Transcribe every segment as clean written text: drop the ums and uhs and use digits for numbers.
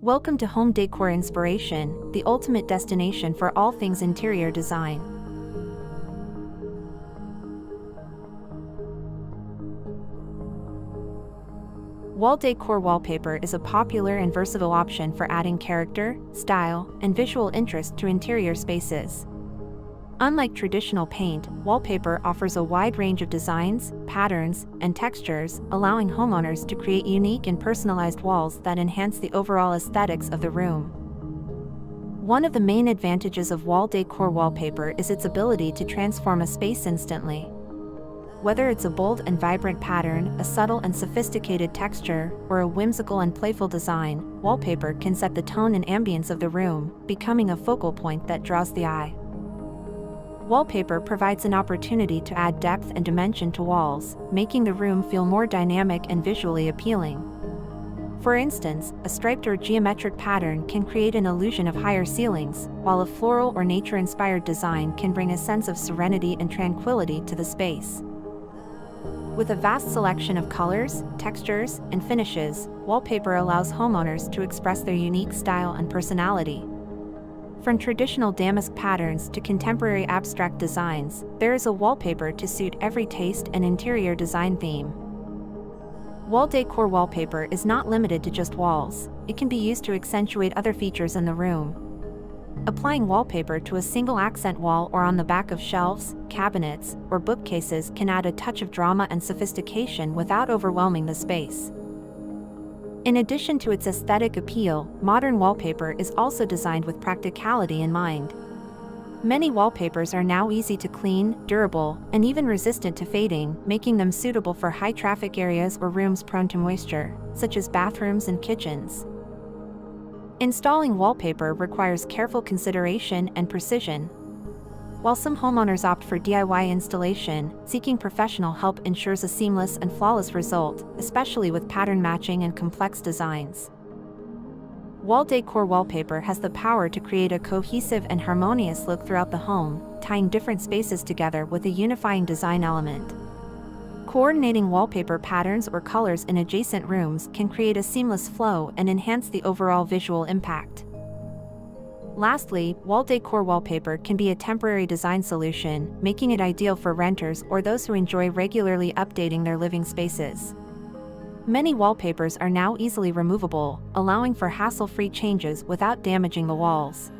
Welcome to Home Decor Inspiration, the ultimate destination for all things interior design. Wall decor wallpaper is a popular and versatile option for adding character, style, and visual interest to interior spaces. Unlike traditional paint, wallpaper offers a wide range of designs, patterns, and textures, allowing homeowners to create unique and personalized walls that enhance the overall aesthetics of the room. One of the main advantages of wall decor wallpaper is its ability to transform a space instantly. Whether it's a bold and vibrant pattern, a subtle and sophisticated texture, or a whimsical and playful design, wallpaper can set the tone and ambience of the room, becoming a focal point that draws the eye. Wallpaper provides an opportunity to add depth and dimension to walls, making the room feel more dynamic and visually appealing. For instance, a striped or geometric pattern can create an illusion of higher ceilings, while a floral or nature-inspired design can bring a sense of serenity and tranquility to the space. With a vast selection of colors, textures, and finishes, wallpaper allows homeowners to express their unique style and personality. From traditional damask patterns to contemporary abstract designs, there is a wallpaper to suit every taste and interior design theme. Wall decor wallpaper is not limited to just walls. It can be used to accentuate other features in the room. Applying wallpaper to a single accent wall or on the back of shelves, cabinets, or bookcases can add a touch of drama and sophistication without overwhelming the space. In addition to its aesthetic appeal, modern wallpaper is also designed with practicality in mind. Many wallpapers are now easy to clean, durable, and even resistant to fading, making them suitable for high-traffic areas or rooms prone to moisture, such as bathrooms and kitchens. Installing wallpaper requires careful consideration and precision. While some homeowners opt for DIY installation, seeking professional help ensures a seamless and flawless result, especially with pattern matching and complex designs. Wall decor wallpaper has the power to create a cohesive and harmonious look throughout the home, tying different spaces together with a unifying design element. Coordinating wallpaper patterns or colors in adjacent rooms can create a seamless flow and enhance the overall visual impact. Lastly, wall decor wallpaper can be a temporary design solution, making it ideal for renters or those who enjoy regularly updating their living spaces. Many wallpapers are now easily removable, allowing for hassle-free changes without damaging the walls.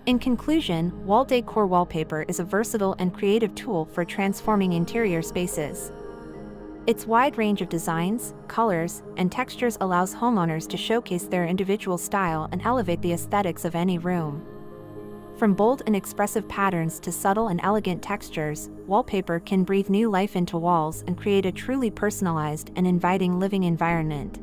In conclusion, wall decor wallpaper is a versatile and creative tool for transforming interior spaces. Its wide range of designs, colors, and textures allows homeowners to showcase their individual style and elevate the aesthetics of any room. From bold and expressive patterns to subtle and elegant textures, wallpaper can breathe new life into walls and create a truly personalized and inviting living environment.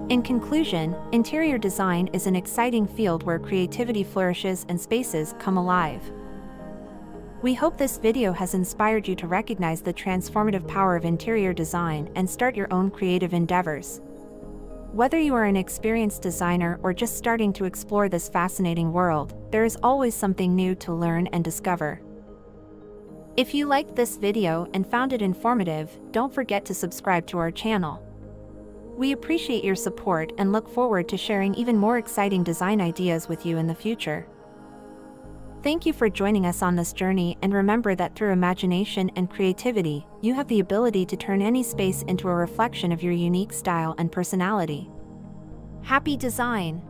In conclusion, interior design is an exciting field where creativity flourishes and spaces come alive. We hope this video has inspired you to recognize the transformative power of interior design and start your own creative endeavors. Whether you are an experienced designer or just starting to explore this fascinating world, there is always something new to learn and discover. If you liked this video and found it informative, don't forget to subscribe to our channel. We appreciate your support and look forward to sharing even more exciting design ideas with you in the future. Thank you for joining us on this journey, and remember that through imagination and creativity, you have the ability to turn any space into a reflection of your unique style and personality. Happy design!